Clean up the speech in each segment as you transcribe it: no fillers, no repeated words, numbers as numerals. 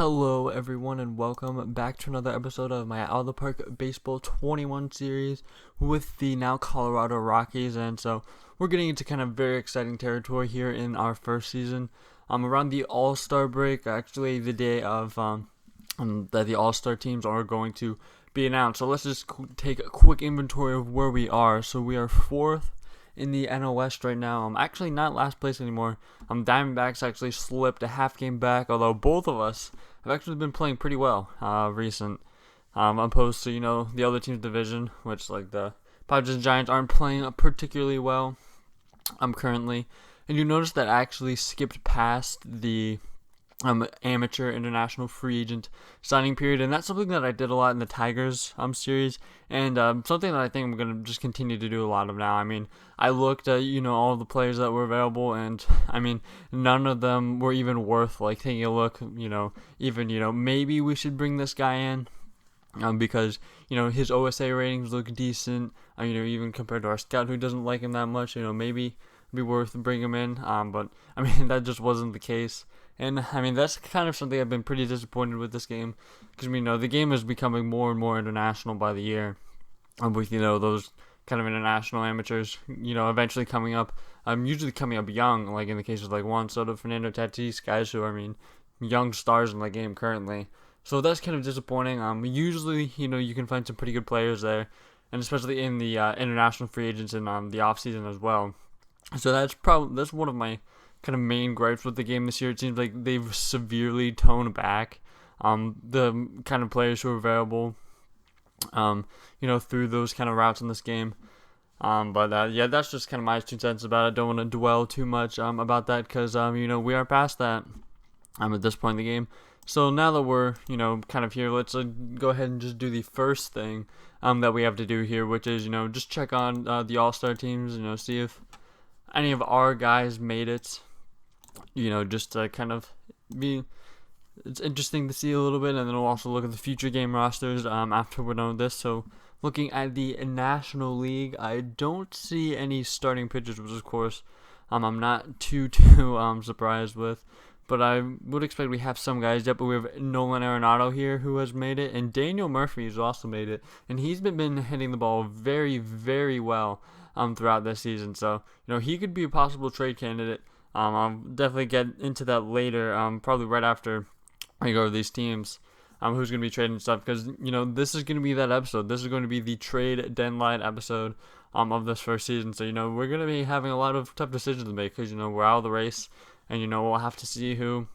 Hello everyone and welcome back to another episode of my Out of the Park Baseball 21 series with the now Colorado Rockies. And so we're getting into kind of very exciting territory here in our first season. Around the All-Star break, actually the day of that the All-Star teams are going to be announced. So let's just take a quick inventory of where we are. So we are fourth in the NL West right now. I'm actually not last place anymore. Diamondbacks actually slipped a half game back, although both of us have actually been playing pretty well recent. Opposed to, the other team's division, which like the Padres and Giants aren't playing particularly well currently. And you notice that I actually skipped past the amateur international free agent signing period, and that's something that I did a lot in the Tigers series, and something that I think I'm going to just continue to do a lot of now. I mean, I looked at all the players that were available, and I mean, none of them were even worth like taking a look. Even maybe we should bring this guy in. Because his OSA ratings look decent. Even compared to our scout who doesn't like him that much. Maybe it'd be worth bringing him in. But I mean that just wasn't the case. And I mean that's kind of something I've been pretty disappointed with this game, because the game is becoming more and more international by the year. With those kind of international amateurs, eventually coming up. Usually coming up young, like in the case of like Juan Soto, Fernando Tatis, guys who are young stars in the game currently. So that's kind of disappointing. Usually, you can find some pretty good players there, and especially in the international free agents in the offseason as well. So that's one of my kind of main gripes with the game this year. It seems like they've severely toned back the kind of players who are available, through those kind of routes in this game. But that's just kind of my 2 cents about it. Don't want to dwell too much about that, because we are past that at this point in the game. So now that we're, kind of here, let's go ahead and just do the first thing that we have to do here, which is, just check on the All-Star teams, see if any of our guys made it, just to kind of it's interesting to see a little bit, and then we'll also look at the future game rosters after we're done with this. So looking at the National League, I don't see any starting pitchers, which of course I'm not too surprised with. But I would expect we have some guys yet, but we have Nolan Arenado here who has made it, and Daniel Murphy has also made it, and he's been hitting the ball very, very well throughout this season. So, he could be a possible trade candidate. I'll definitely get into that later, probably right after I go over these teams, who's going to be trading stuff, because, this is going to be that episode. This is going to be the trade deadline episode of this first season. So, we're going to be having a lot of tough decisions to make, because, we're out of the race. And, we'll have to see who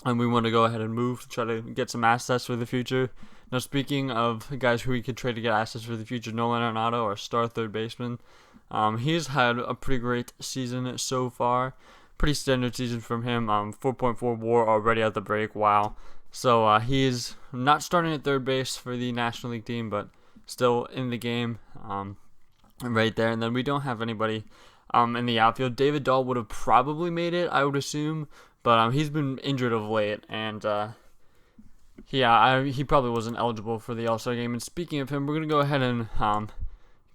we want to go ahead and move to try to get some assets for the future. Now, speaking of guys who we could trade to get assets for the future, Nolan Arenado, our star third baseman, he's had a pretty great season so far. Pretty standard season from him. 4.4 WAR already at the break. Wow. So he's not starting at third base for the National League team, but still in the game right there. And then we don't have anybody in the outfield. David Dahl would have probably made it, I would assume, but he's been injured of late, and he probably wasn't eligible for the All-Star game. And speaking of him, we're going to go ahead and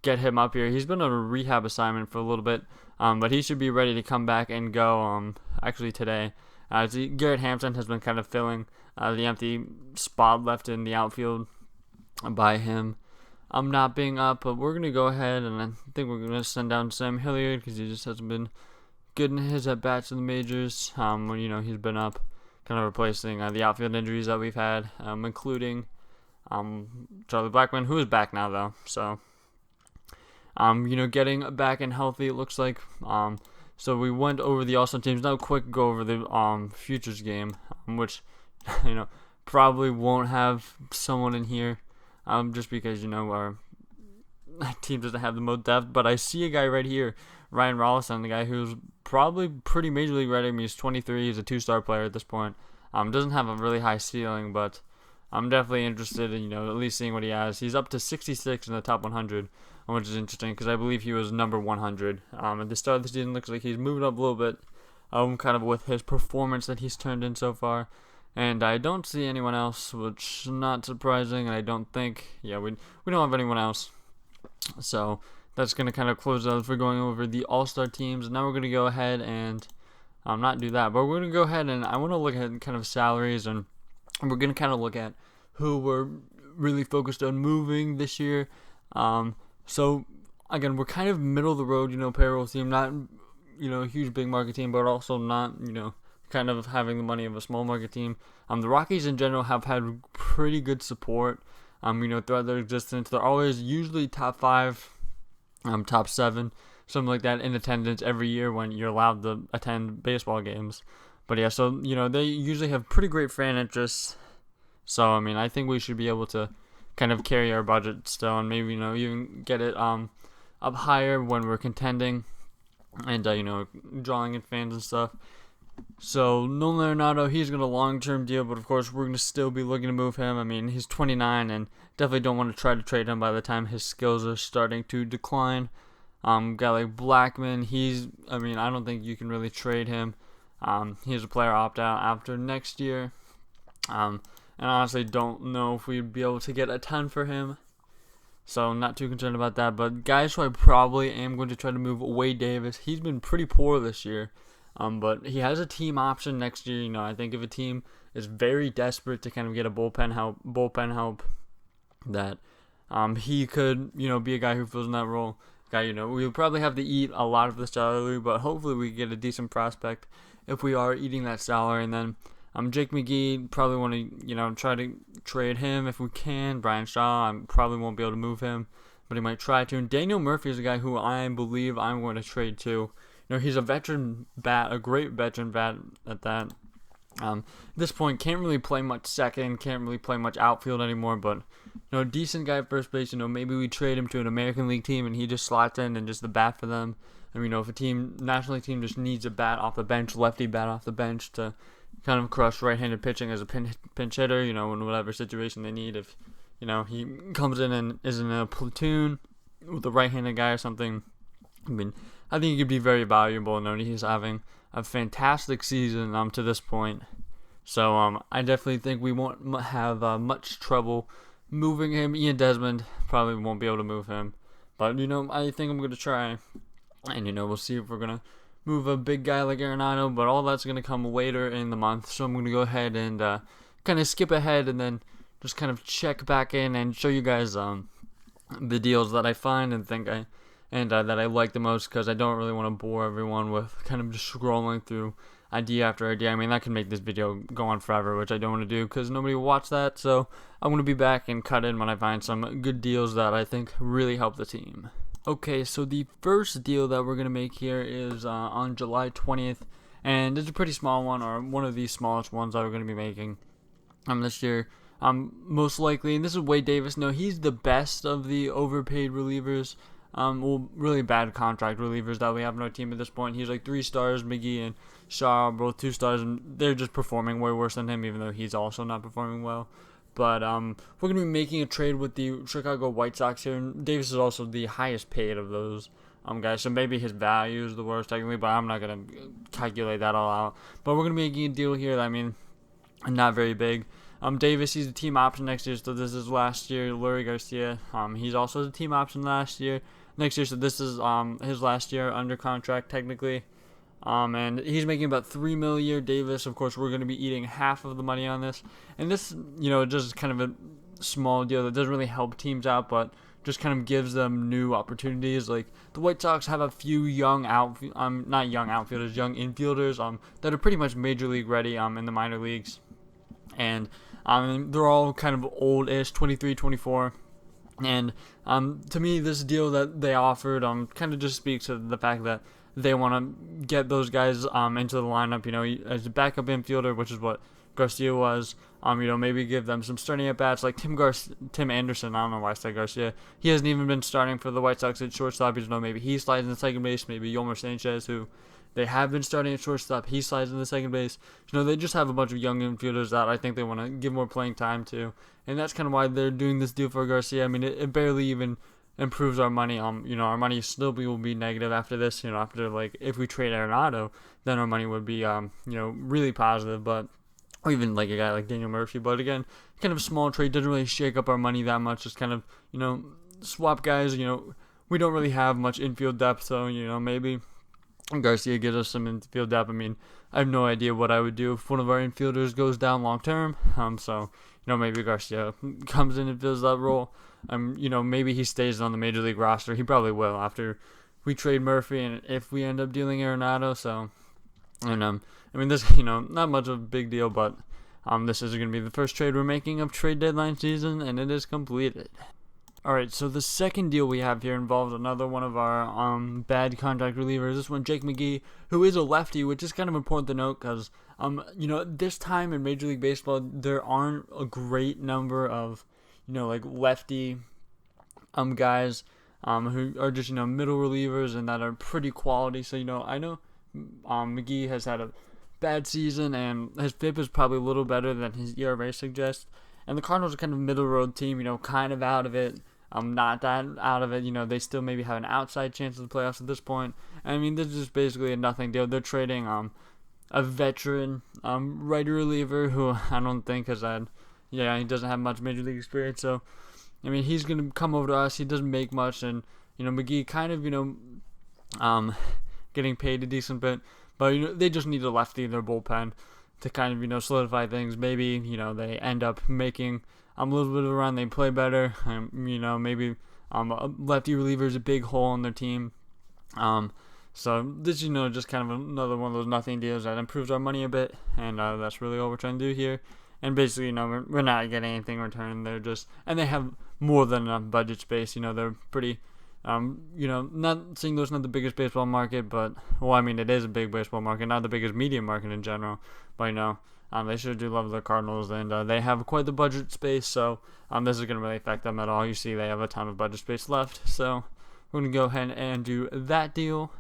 get him up here. He's been on a rehab assignment for a little bit, but he should be ready to come back and go actually today. Garrett Hampton has been kind of filling the empty spot left in the outfield by him. I'm not being up, but we're going to go ahead, and I think we're going to send down Sam Hilliard, because he just hasn't been good in his at-bats in the majors, when, he's been up, kind of replacing the outfield injuries that we've had, including Charlie Blackman, who is back now, though. So, getting back and healthy, it looks like. So we went over the All-Star teams. Now quick go over the futures game, which, probably won't have someone in here. Just because, our team doesn't have the most depth. But I see a guy right here, Ryan Rollison, the guy who's probably pretty major league ready. I mean, he's 23. He's a 2-star player at this point. Doesn't have a really high ceiling, but I'm definitely interested in, at least seeing what he has. He's up to 66 in the top 100, which is interesting, because I believe he was number 100. At the start of the season, looks like he's moved up a little bit, kind of with his performance that he's turned in so far. And I don't see anyone else, which is not surprising, and I don't think, we don't have anyone else. So that's going to kind of close out for going over the All-Star teams. Now we're going to go ahead and not do that, but we're going to go ahead and I want to look at kind of salaries and we're going to kind of look at who we're really focused on moving this year. So again, we're kind of middle of the road, payroll team, not, a huge big market team, but also not, kind of having the money of a small market team. The Rockies in general have had pretty good support, throughout their existence. They're always usually top 5, top 7, something like that in attendance every year when you're allowed to attend baseball games. But yeah, so, they usually have pretty great fan interest. So, I think we should be able to kind of carry our budget still and maybe, even get it up higher when we're contending and, drawing in fans and stuff. So, Nolan Arenado, he's got a long-term deal, but of course we're going to still be looking to move him. He's 29 and definitely don't want to try to trade him by the time his skills are starting to decline. Guy like Blackman, I don't think you can really trade him. He's a player opt-out after next year. And I honestly don't know if we'd be able to get a ton for him. So not too concerned about that. But guys who I probably am going to try to move, Wade Davis. He's been pretty poor this year. But he has a team option next year. I think if a team is very desperate to kind of get a bullpen help, that he could, be a guy who fills in that role. Guy, we'll probably have to eat a lot of the salary, but hopefully we get a decent prospect if we are eating that salary. And then Jake Mcgee, probably want to, try to trade him if we can. Brian Shaw, I probably won't be able to move him, but he might try to. And Daniel Murphy is a guy who I believe I'm going to trade to. He's a veteran bat, a great veteran bat at that. At this point, can't really play much second, can't really play much outfield anymore, but, decent guy at first base. Maybe we trade him to an American League team and he just slots in and just the bat for them. If a National League team just needs a bat off the bench, lefty bat off the bench to kind of crush right-handed pitching as a pinch hitter, in whatever situation they need. If, he comes in and is in a platoon with a right-handed guy or something, I think he could be very valuable. He's having a fantastic season to this point. So I definitely think we won't have much trouble moving him. Ian Desmond probably won't be able to move him. But, I think I'm going to try. And, we'll see if we're going to move a big guy like Arenado. But all that's going to come later in the month. So I'm going to go ahead and kind of skip ahead and then just kind of check back in and show you guys the deals that I find and think that I like the most, because I don't really want to bore everyone with kind of just scrolling through idea after idea. That can make this video go on forever, which I don't want to do because nobody will watch that. So I'm going to be back and cut in when I find some good deals that I think really help the team. Okay, so the first deal that we're going to make here is on July 20th, and it's a pretty small one, or one of the smallest ones that we're going to be making this year. Most likely, and this is Wade Davis. No, he's the best of the overpaid relievers. Really bad contract relievers that we have on our team at this point. He's like 3 stars. Mcgee and Shaw are both 2 stars, and they're just performing way worse than him, even though he's also not performing well. But we're going to be making a trade with the Chicago White Sox here, and Davis is also the highest paid of those guys, so maybe his value is the worst technically, but I'm not going to calculate that all out. But we're going to be making a deal here that, not very big. Davis, he's a team option next year, so this is last year. Lurie Garcia, he's also a team option next year, so this is his last year under contract technically. And he's making about $3 million a year. Davis, of course, we're going to be eating half of the money on this. And this, just kind of a small deal that doesn't really help teams out, but just kind of gives them new opportunities. Like the White Sox have a few young young infielders that are pretty much major league ready in the minor leagues. And they're all kind of old-ish, 23, 24. And to me, this deal that they offered kind of just speaks to the fact that they want to get those guys into the lineup, as a backup infielder, which is what Garcia was. Maybe give them some starting at-bats like Tim Anderson. I don't know why I said Garcia. He hasn't even been starting for the White Sox at shortstop. Maybe he slides in the second base. Maybe Yolmer Sanchez, who they have been starting at shortstop, he slides in the second base. They just have a bunch of young infielders that I think they want to give more playing time to. And that's kind of why they're doing this deal for Garcia. It barely even improves our money. Our money still will be negative after this. After if we trade Arenado, then our money would be really positive. But or even like a guy like Daniel Murphy. But again, kind of a small trade, doesn't really shake up our money that much. Just kind of swap guys. We don't really have much infield depth, so maybe Garcia gives us some infield depth. I mean, I have no idea what I would do if one of our infielders goes down long term. So maybe Garcia comes in and fills that role. Maybe he stays on the major league roster. He probably will after we trade Murphy, and if we end up dealing Arenado. So, and this not much of a big deal, but this is going to be the first trade we're making of trade deadline season, and it is completed. Alright, so the second deal we have here involves another one of our bad contract relievers. This one, Jake Mcgee, who is a lefty, which is kind of important to note because, this time in Major League Baseball, there aren't a great number of, lefty guys who are just, middle relievers and that are pretty quality. So, I know Mcgee has had a bad season and his FIP is probably a little better than his ERA suggests. And the Cardinals are kind of a middle road team, kind of out of it. Not that out of it. They still maybe have an outside chance of the playoffs at this point. This is just basically a nothing deal. They're trading a veteran righty reliever who I don't think has had, he doesn't have much major league experience. So, he's going to come over to us. He doesn't make much. And, Mcgee kind of, getting paid a decent bit. But, they just need a lefty in their bullpen to kind of, solidify things. Maybe, they end up making a little bit of a run. They play better. Maybe a lefty reliever is a big hole in their team. So this, just kind of another one of those nothing deals that improves our money a bit. And that's really all we're trying to do here. And basically, we're not getting anything in return. They're just, and they have more than enough budget space. They're pretty, not saying there's not the biggest baseball market, but, it is a big baseball market, not the biggest media market in general. But, they sure do love the Cardinals, and they have quite the budget space, so this is going to really affect them at all. You see they have a ton of budget space left, so we're going to go ahead and do that deal.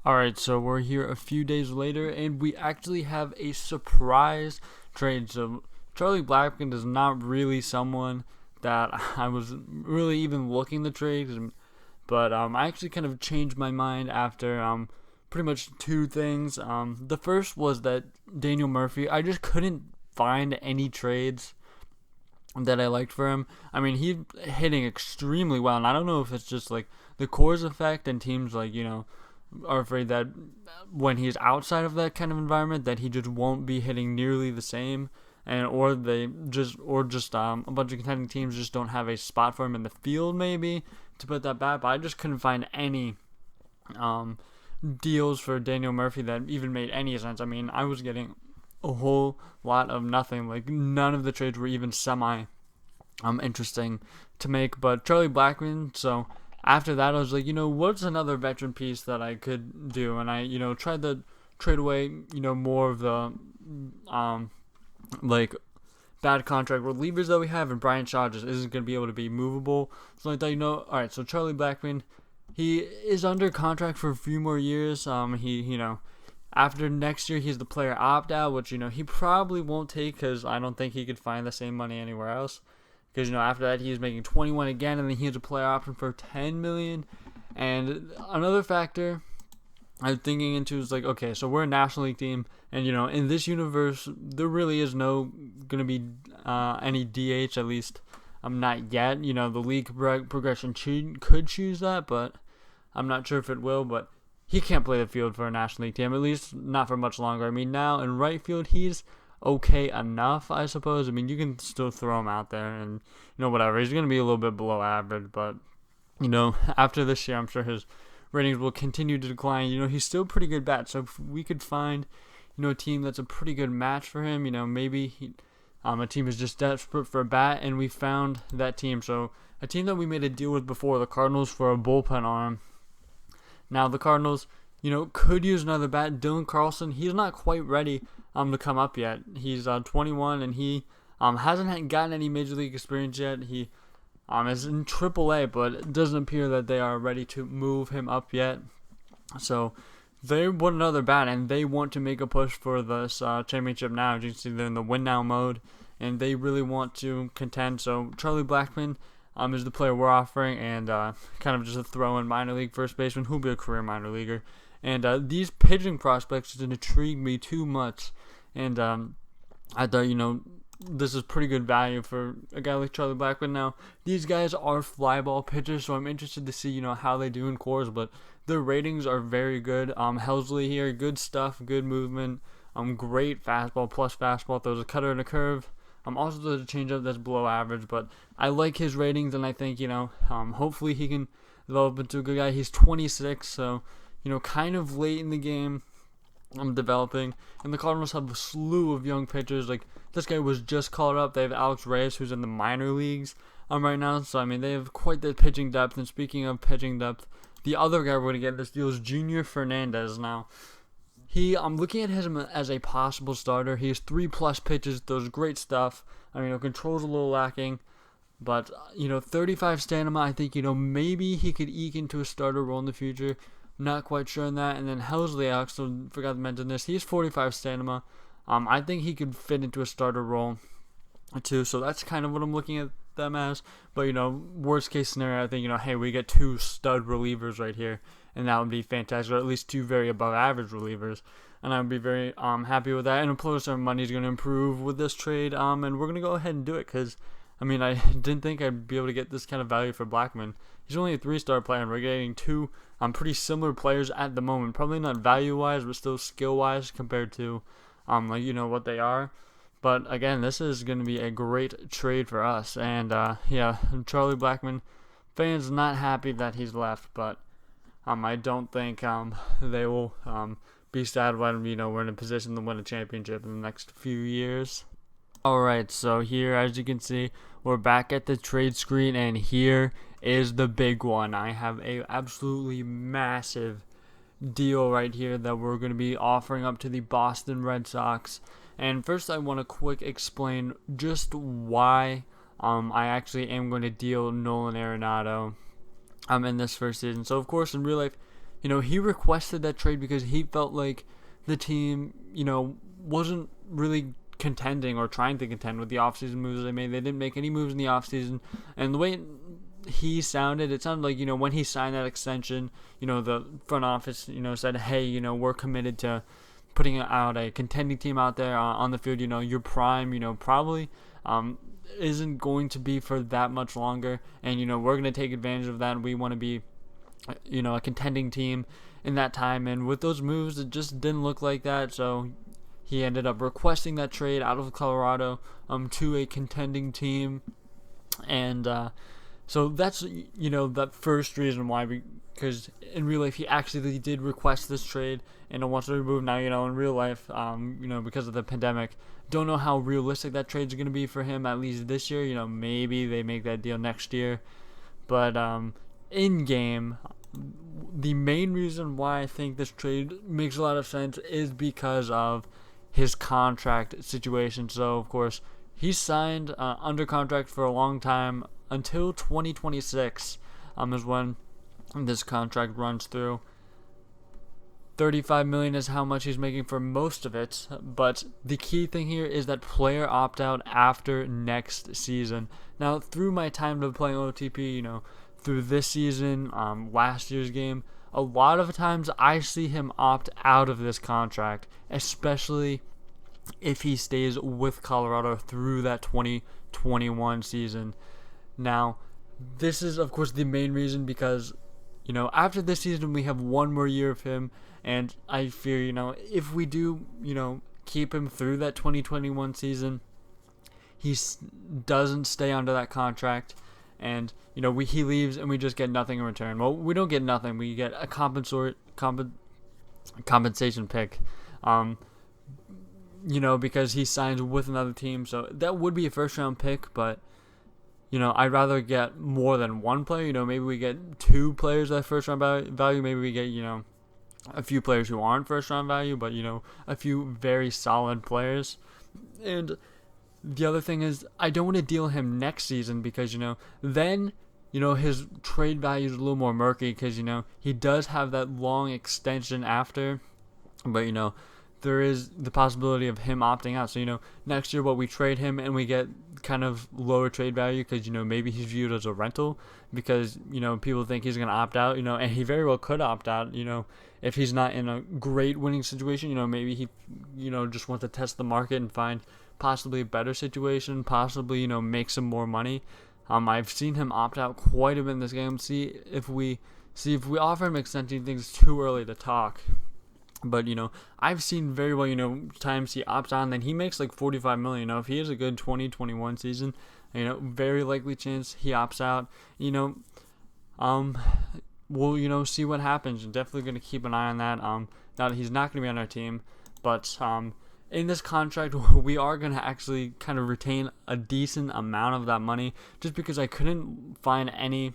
Alright, so we're here a few days later, and we actually have a surprise trade. So Charlie Blackman is not really someone that I was really even looking to trade, but I actually kind of changed my mind after pretty much two things. The first was that Daniel Murphy, I just couldn't find any trades that I liked for him. He's hitting extremely well, and I don't know if it's just like the Coors effect and teams are afraid that when he's outside of that kind of environment that he just won't be hitting nearly the same, or a bunch of contending teams just don't have a spot for him in the field maybe to put that bat. But I just couldn't find any deals for Daniel Murphy that even made any sense. I was getting a whole lot of nothing. Like, none of the trades were even semi interesting to make. But Charlie Blackman, so after that I was like, what's another veteran piece that I could do? And I, tried to trade away, more of the bad contract relievers that we have, and Brian Shaw just isn't going to be able to be movable. So I thought, alright, so Charlie Blackman, he is under contract for a few more years. After next year, he's the player opt-out, which, he probably won't take because I don't think he could find the same money anywhere else. Because, after that, he's making 21 again, and then he has a player option for $10 million. And another factor I'm thinking into is like, okay, so we're a National League team, and, in this universe, there really is going to be any DH, at least not yet. The league progression could choose that, but I'm not sure if it will. But he can't play the field for a National League team, at least not for much longer. Now in right field, he's okay enough, I suppose. You can still throw him out there and, whatever. He's going to be a little bit below average, but, after this year, I'm sure his ratings will continue to decline. He's still a pretty good bat, so if we could find, a team that's a pretty good match for him, maybe a team is just desperate for a bat, and we found that team. So a team that we made a deal with before, the Cardinals, for a bullpen arm. Now the Cardinals, could use another bat. Dylan Carlson, he's not quite ready to come up yet. He's 21, and he hasn't gotten any major league experience yet. He is in AAA, but it doesn't appear that they are ready to move him up yet. So they want another bat, and they want to make a push for this championship now. As you can see, they're in the win now mode, and they really want to contend. So Charlie Blackman is the player we're offering, and kind of just a throw-in minor league first baseman who'll be a career minor leaguer. And these pitching prospects didn't intrigue me too much, and I thought, this is pretty good value for a guy like Charlie Blackman. Now, these guys are fly ball pitchers, so I'm interested to see, how they do in cores, but their ratings are very good. Helsley here, good stuff, good movement, great fastball, plus fastball, throws a cutter and a curve. Also there's a changeup that's below average, but I like his ratings, and I think, hopefully he can develop into a good guy. He's 26, so, kind of late in the game. Developing, and the Cardinals have a slew of young pitchers. Like, this guy was just called up. They have Alex Reyes, who's in the minor leagues right now. So, I mean, they have quite the pitching depth. And speaking of pitching depth, the other guy we're going to get this deal is Junior Fernandez. Now, I'm looking at him as a possible starter. He has 3+ pitches, those great stuff. I mean, control's a little lacking. But, 35 stamina, I think, maybe he could eke into a starter role in the future. Not quite sure on that. And then Helsley, I also forgot to mention this. He's 45 stamina. I think he could fit into a starter role too. So that's kind of what I'm looking at them as. But, worst case scenario, I think, hey, we get 2 stud relievers right here. And that would be fantastic. Or at least 2 very above average relievers. And I would be very happy with that. And of course, our money's going to improve with this trade. And we're going to go ahead and do it because, I didn't think I'd be able to get this kind of value for Blackman. He's only a 3-star player, and we're getting 2 pretty similar players at the moment. Probably not value-wise, but still skill-wise compared to, what they are. But again, this is going to be a great trade for us. And Charlie Blackman, fans not happy that he's left, but I don't think they will be sad when we're in a position to win a championship in the next few years. Alright, so here, as you can see, we're back at the trade screen, and here is the big one. I have a absolutely massive deal right here that we're going to be offering up to the Boston Red Sox. And first, I want to quick explain just why I actually am going to deal Nolan Arenado in this first season. So, of course, in real life, he requested that trade because he felt like the team, wasn't really contending or trying to contend with the offseason moves they made. They didn't make any moves in the offseason, and the way he sounded, it sounded like, when he signed that extension, the front office, said, hey, we're committed to putting out a contending team out there on the field. Your prime, probably isn't going to be for that much longer, and, we're going to take advantage of that, and we want to be, a contending team in that time. And with those moves, it just didn't look like that, so he ended up requesting that trade out of Colorado to a contending team. And so that's, that first reason why, because in real life he actually did request this trade and wants to remove. Now, in real life, because of the pandemic, don't know how realistic that trade's going to be for him, at least this year. Maybe they make that deal next year. But in game, the main reason why I think this trade makes a lot of sense is because of his contract situation. So, of course, he's signed under contract for a long time until 2026 is when this contract runs through. $35 million is how much he's making for most of it, but the key thing here is that player opt-out after next season. Now, through my time of playing OOTP, through this season, last year's game, a lot of times I see him opt out of this contract, especially if he stays with Colorado through that 2021 season. Now, this is, of course, the main reason because, after this season, we have one more year of him, and I fear, if we do, keep him through that 2021 season, he doesn't stay under that contract, and, he leaves and we just get nothing in return. Well, we don't get nothing. We get a compensation pick, because he signs with another team. So that would be a first-round pick, but, I'd rather get more than one player. Maybe we get 2 players at first-round value. Maybe we get, a few players who aren't first-round value, but, a few very solid players. And the other thing is, I don't want to deal him next season because, then, his trade value is a little more murky because, he does have that long extension after. But, there is the possibility of him opting out. So, next year, we trade him and we get kind of lower trade value because, maybe he's viewed as a rental because, people think he's going to opt out, and he very well could opt out, if he's not in a great winning situation. Maybe he, just wants to test the market and find possibly a better situation, possibly, make some more money. I've seen him opt out quite a bit in this game. See if we offer him extension, things too early to talk. But, I've seen very well, times he opts out and then he makes like 45 million. If he has a good 2021 season, very likely chance he opts out. We'll, see what happens. Definitely going to keep an eye on that. Now that he's not going to be on our team, but in this contract, we are going to actually kind of retain a decent amount of that money, just because I couldn't find any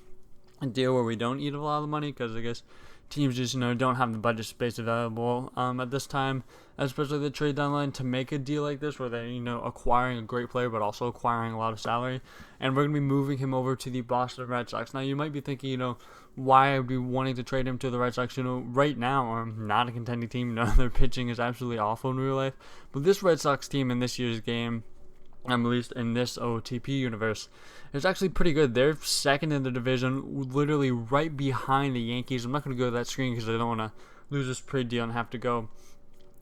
deal where we don't eat a lot of the money, because I guess teams just don't have the budget space available at this time, especially the trade deadline, to make a deal like this where they're acquiring a great player but also acquiring a lot of salary. And we're going to be moving him over to the Boston Red Sox. Now you might be thinking why I would be wanting to trade him to the Red Sox. Right now I'm not a contending team. Their pitching is absolutely awful in real life, but this Red Sox team in this year's game, at least in this OOTP universe, is actually pretty good. They're second in the division, literally right behind the Yankees. I'm not going to go to that screen because I don't want to lose this pretty deal and have to go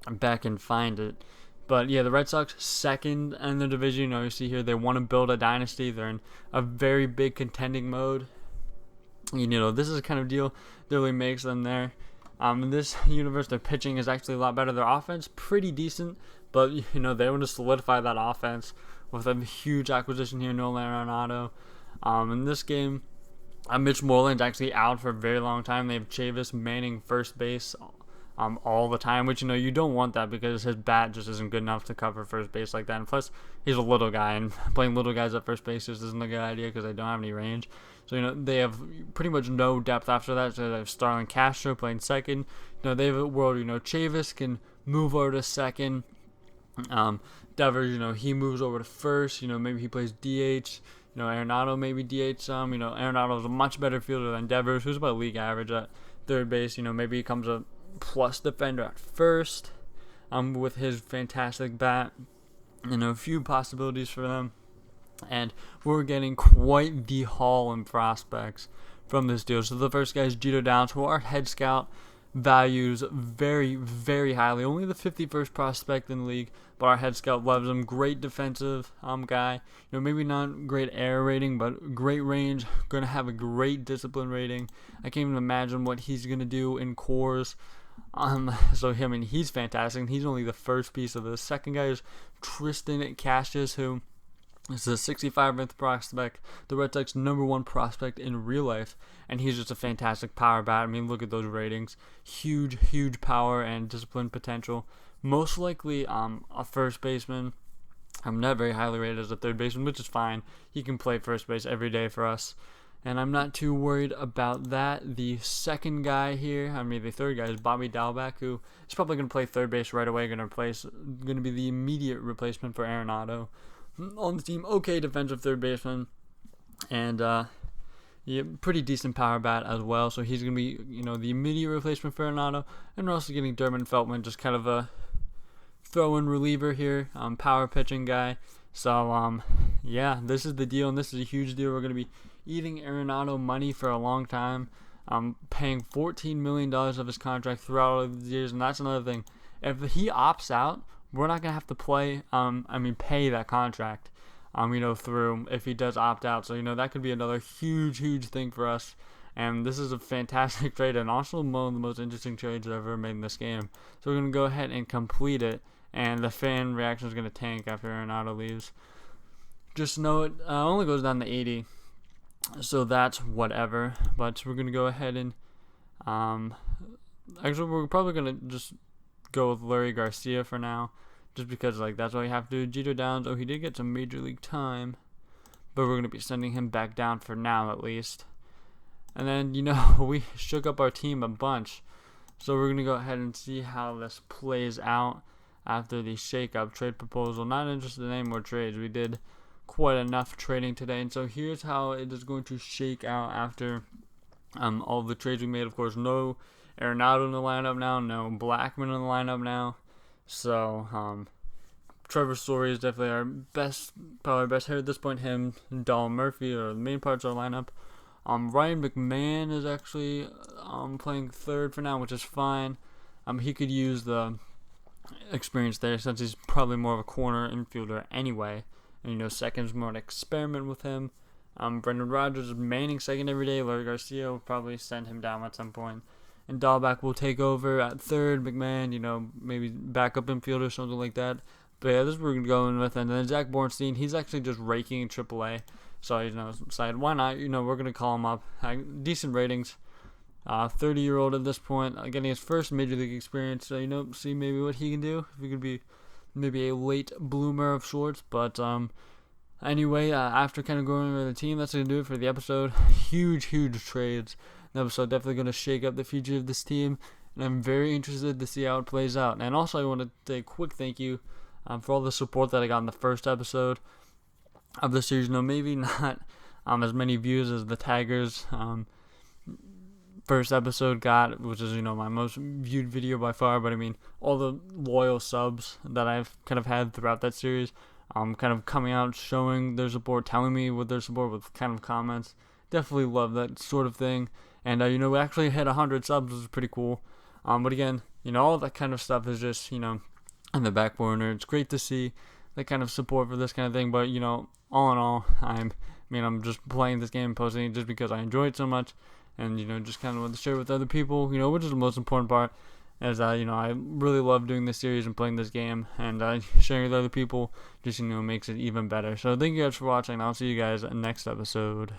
back and find it. But yeah, the Red Sox second in the division. You see here they want to build a dynasty. They're in a very big contending mode. This is the kind of deal that really makes them there. In this universe, their pitching is actually a lot better. Their offense, pretty decent, but they want to solidify that offense with a huge acquisition here, Nolan Arenado. In this game, Mitch Moreland's actually out for a very long time. They have Chavis manning first base all the time, which you don't want that because his bat just isn't good enough to cover first base like that. And plus, he's a little guy, and playing little guys at first base just isn't a good idea because they don't have any range. So they have pretty much no depth after that. So they have Starlin Castro playing second. They have a world. Chavis can move over to second. Devers, he moves over to first. Maybe he plays DH. Arenado maybe DH some. Arenado is a much better fielder than Devers, who's about league average at third base. Maybe he comes a plus defender at first. With his fantastic bat. A few possibilities for them. And we're getting quite the haul in prospects from this deal. So the first guy is Jeter Downs, who our head scout values very, very highly. Only the 51st prospect in the league, but our head scout loves him. Great defensive guy. Maybe not great air rating, but great range. Going to have a great discipline rating. I can't even imagine what he's going to do in cores. He's fantastic. He's only the first piece of this. Second guy is Tristan Cassius, who is a 65th prospect, the Red Sox #1 prospect in real life, and he's just a fantastic power bat. Look at those ratings. Huge, huge power and discipline potential. Most likely a first baseman. I'm not very highly rated as a third baseman, which is fine. He can play first base every day for us, and I'm not too worried about that. The second guy here, the third guy, is Bobby Dalbec, who is probably going to play third base right away, going to be the immediate replacement for Arenado on the team. Okay, defensive third baseman, and pretty decent power bat as well. So he's going to be, the immediate replacement for Arenado. And we're also getting Dermot Feltman, just kind of a throw-in reliever here, power pitching guy. So this is the deal, and this is a huge deal. We're going to be eating Arenado money for a long time. Paying $14 million of his contract throughout all of these years, and that's another thing. If he opts out, we're not going to have to pay that contract, through if he does opt out. So, that could be another huge, huge thing for us. And this is a fantastic trade, and also one of the most interesting trades I've ever made in this game. So we're going to go ahead and complete it, and the fan reaction is going to tank after Arenado leaves. Just know it only goes down to 80, so that's whatever. But we're going to go ahead and, actually we're probably going to just go with Larry Garcia for now, just because that's what we have to do. Jeter Downs, he did get some major league time, but we're going to be sending him back down for now at least. And then, we shook up our team a bunch, so we're going to go ahead and see how this plays out after the shake-up trade proposal. Not interested in any more trades. We did quite enough trading today, and so here's how it is going to shake out after all the trades we made. Of course, no Arenado in the lineup now, no Blackman in the lineup now. So, Trevor Story is definitely our probably our best hitter at this point. Him and Dahl Murphy are the main parts of our lineup. Ryan McMahon is actually playing third for now, which is fine. He could use the experience there, since he's probably more of a corner infielder anyway. And second's more an experiment with him. Brendan Rodgers is manning second every day. Larry Garcia will probably send him down at some point. And Dahlback will take over at third. McMahon, maybe backup infielder, something like that. But yeah, this is what we're going with. And then Zach Bornstein, he's actually just raking in AAA. So, decided, why not? We're going to call him up. Decent ratings. 30-year-old at this point, getting his first major league experience. So, see maybe what he can do. If he could be maybe a late bloomer of sorts. But, anyway, after kind of going over the team, that's going to do it for the episode. Huge trades. The episode definitely going to shake up the future of this team. And I'm very interested to see how it plays out. And also, I want to say a quick thank you for all the support that I got in the first episode of the series. Maybe not as many views as the Tigers first episode got, which is my most viewed video by far. But all the loyal subs that I've kind of had throughout that series, kind of coming out, showing their support, telling me what their support with kind of comments. Definitely love that sort of thing. And we actually hit 100 subs, which is pretty cool. But again, all that kind of stuff is just in the back burner. It's great to see that kind of support for this kind of thing. But all in all, I'm just playing this game and posting it just because I enjoy it so much, and just kind of want to share it with other people. Which is the most important part. As I really love doing this series and playing this game, and sharing with other people just makes it even better. So thank you guys for watching. I'll see you guys next episode.